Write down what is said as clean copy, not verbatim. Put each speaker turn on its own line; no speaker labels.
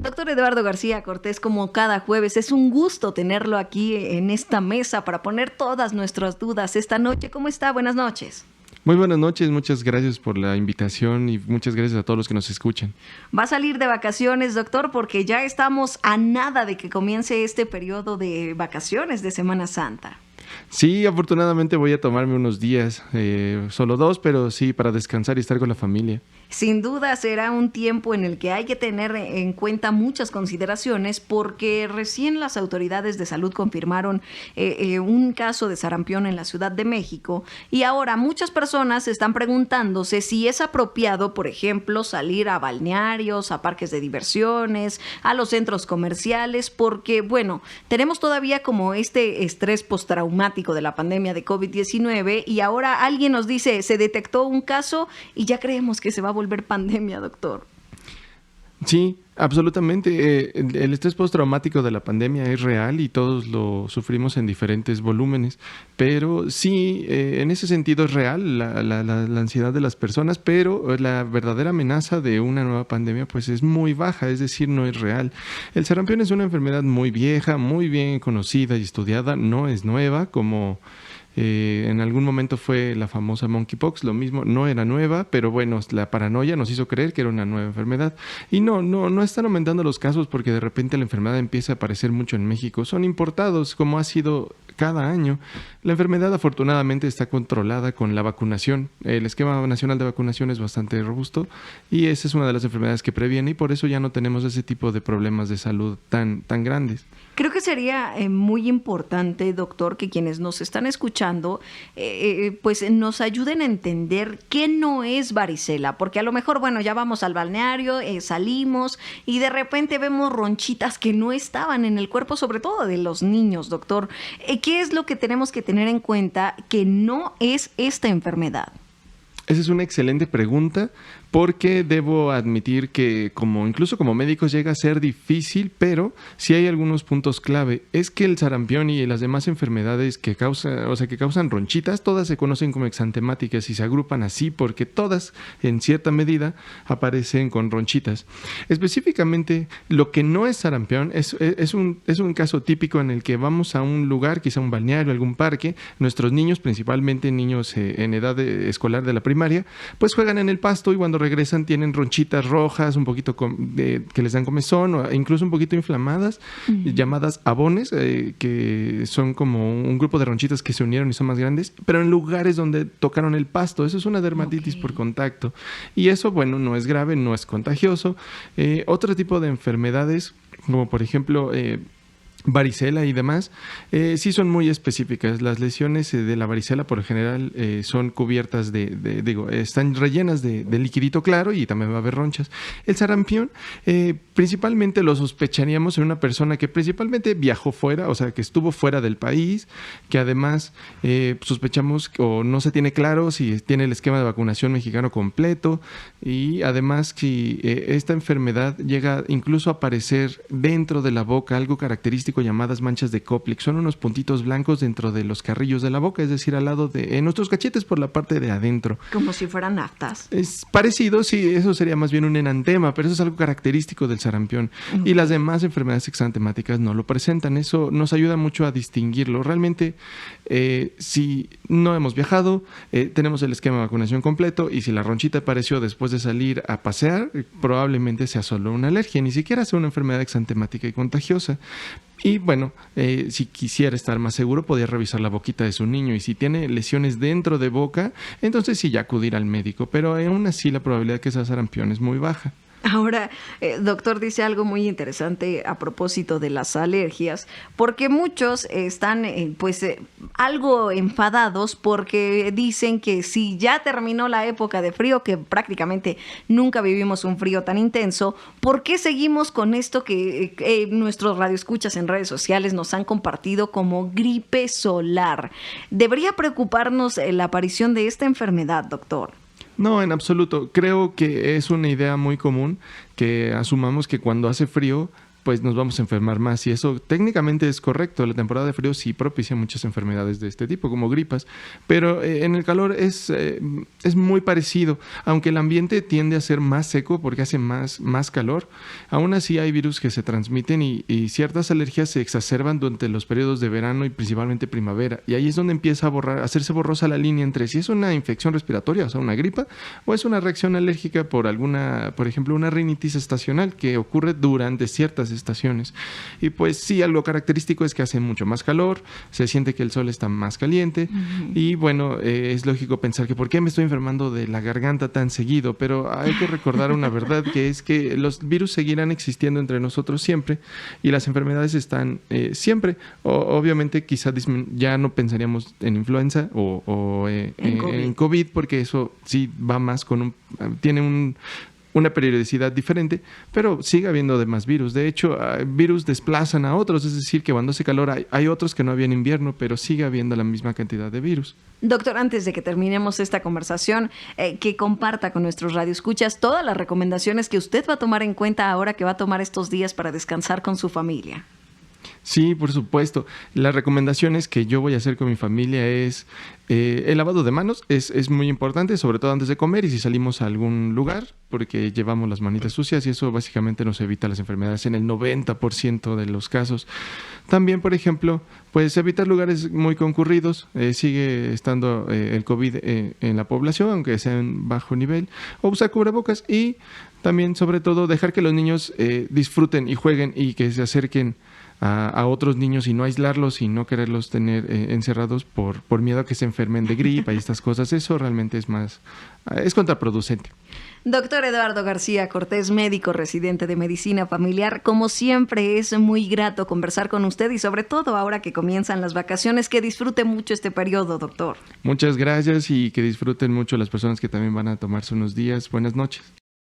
Doctor Eduardo García Cortés, como cada jueves, es un gusto tenerlo aquí en esta mesa para poner todas nuestras dudas esta noche. ¿Cómo está? Buenas noches.
Muy buenas noches, muchas gracias por la invitación y muchas gracias a todos los que nos escuchan.
Va a salir de vacaciones, doctor, porque ya estamos a nada de que comience este periodo de vacaciones de Semana Santa.
Sí, afortunadamente voy a tomarme unos días, solo 2, pero sí, para descansar y estar con la familia.
Sin duda será un tiempo en el que hay que tener en cuenta muchas consideraciones porque recién las autoridades de salud confirmaron un caso de sarampión en la Ciudad de México y ahora muchas personas están preguntándose si es apropiado, por ejemplo, salir a balnearios, a parques de diversiones, a los centros comerciales, porque, bueno, tenemos todavía como este estrés postraumático de la pandemia de COVID-19 y ahora alguien nos dice, se detectó un caso y ya creemos que se va a volver pandemia, doctor.
Sí, absolutamente. El estrés postraumático de la pandemia es real y todos lo sufrimos en diferentes volúmenes, pero sí, en ese sentido es real la ansiedad de las personas, pero la verdadera amenaza de una nueva pandemia pues es muy baja, es decir, no es real. El sarampión es una enfermedad muy vieja, muy bien conocida y estudiada, no es nueva como... en algún momento fue la famosa monkeypox, lo mismo, no era nueva, pero bueno, la paranoia nos hizo creer que era una nueva enfermedad. Y no están aumentando los casos porque de repente la enfermedad empieza a aparecer mucho en México. Son importados, como ha sido cada año. La enfermedad afortunadamente está controlada con la vacunación. El esquema nacional de vacunación es bastante robusto y esa es una de las enfermedades que previene y por eso ya no tenemos ese tipo de problemas de salud tan grandes.
Creo que sería muy importante, doctor, que quienes nos están escuchando pues nos ayuden a entender qué no es varicela, porque a lo mejor, bueno, ya vamos al balneario, salimos y de repente vemos ronchitas que no estaban en el cuerpo, sobre todo de los niños, doctor. ¿Qué es lo que tenemos que tener en cuenta que no es esta enfermedad?
Esa es una excelente pregunta porque debo admitir que incluso como médicos llega a ser difícil, pero sí hay algunos puntos clave. Es que el sarampión y las demás enfermedades que causan ronchitas, todas se conocen como exantemáticas y se agrupan así porque todas en cierta medida aparecen con ronchitas. Específicamente, lo que no es sarampión es un caso típico en el que vamos a un lugar, quizá un balneario, algún parque, nuestros niños, principalmente niños en edad escolar de la primaria, pues juegan en el pasto y cuando regresan tienen ronchitas rojas, un poquito que les dan comezón o incluso un poquito inflamadas, llamadas abones, que son como un grupo de ronchitas que se unieron y son más grandes, pero en lugares donde tocaron el pasto. Eso es una dermatitis por contacto. Y eso, bueno, no es grave, no es contagioso. Otro tipo de enfermedades, como por ejemplo... varicela y demás, sí son muy específicas. Las lesiones de la varicela por lo general son cubiertas están rellenas de liquidito claro y también va a haber ronchas. El sarampión principalmente lo sospecharíamos en una persona que principalmente viajó fuera, o sea que estuvo fuera del país, que además sospechamos o no se tiene claro si tiene el esquema de vacunación mexicano completo y además si esta enfermedad llega incluso a aparecer dentro de la boca, algo característico llamadas manchas de Koplik. Son unos puntitos blancos dentro de los carrillos de la boca, es decir, al lado de nuestros cachetes por la parte de adentro.
Como si fueran aftas.
Es parecido, sí, eso sería más bien un enantema, pero eso es algo característico del sarampión. Y las demás enfermedades exantemáticas no lo presentan. Eso nos ayuda mucho a distinguirlo. Realmente, si no hemos viajado, tenemos el esquema de vacunación completo y si la ronchita apareció después de salir a pasear, probablemente sea solo una alergia, ni siquiera sea una enfermedad exantemática y contagiosa. Y bueno, si quisiera estar más seguro, podría revisar la boquita de su niño. Y si tiene lesiones dentro de boca, entonces sí ya acudir al médico. Pero aún así la probabilidad de que sea sarampión es muy baja.
Ahora, doctor, dice algo muy interesante a propósito de las alergias, porque muchos están algo enfadados porque dicen que si ya terminó la época de frío, que prácticamente nunca vivimos un frío tan intenso, ¿por qué seguimos con esto que nuestros radioescuchas en redes sociales nos han compartido como gripe solar? ¿Debería preocuparnos la aparición de esta enfermedad, doctor?
No, en absoluto. Creo que es una idea muy común que asumamos que cuando hace frío pues nos vamos a enfermar más. Y eso técnicamente es correcto. La temporada de frío sí propicia muchas enfermedades de este tipo, como gripas. Pero en el calor es muy parecido. Aunque el ambiente tiende a ser más seco porque hace más calor, aún así hay virus que se transmiten y ciertas alergias se exacerban durante los periodos de verano y principalmente primavera. Y ahí es donde empieza a hacerse borrosa la línea entre si es una infección respiratoria, o sea, una gripa, o es una reacción alérgica por ejemplo, una rinitis estacional que ocurre durante ciertas estaciones. Y pues sí, algo característico es que hace mucho más calor, se siente que el sol está más caliente y bueno, es lógico pensar que ¿por qué me estoy enfermando de la garganta tan seguido? Pero hay que recordar una verdad, que es que los virus seguirán existiendo entre nosotros siempre y las enfermedades están siempre. Obviamente quizá ya no pensaríamos en influenza o en COVID, porque eso sí va más tiene una periodicidad diferente, pero sigue habiendo demás virus. De hecho, virus desplazan a otros, es decir, que cuando hace calor hay otros que no había en invierno, pero sigue habiendo la misma cantidad de virus.
Doctor, antes de que terminemos esta conversación, que comparta con nuestros radioescuchas todas las recomendaciones que usted va a tomar en cuenta ahora que va a tomar estos días para descansar con su familia.
Sí, por supuesto. Las recomendaciones que yo voy a hacer con mi familia es el lavado de manos. Es muy importante, sobre todo antes de comer y si salimos a algún lugar, porque llevamos las manitas sucias y eso básicamente nos evita las enfermedades en el 90% de los casos. También, por ejemplo, pues evitar lugares muy concurridos. Sigue estando el COVID en la población, aunque sea en bajo nivel. O usar cubrebocas y también, sobre todo, dejar que los niños disfruten y jueguen y que se acerquen a otros niños y no aislarlos y no quererlos tener encerrados por miedo a que se enfermen de gripa y estas cosas. Eso realmente es contraproducente.
Doctor Eduardo García Cortés, médico residente de Medicina Familiar, como siempre es muy grato conversar con usted y sobre todo ahora que comienzan las vacaciones, que disfrute mucho este periodo, doctor.
Muchas gracias y que disfruten mucho las personas que también van a tomarse unos días. Buenas noches.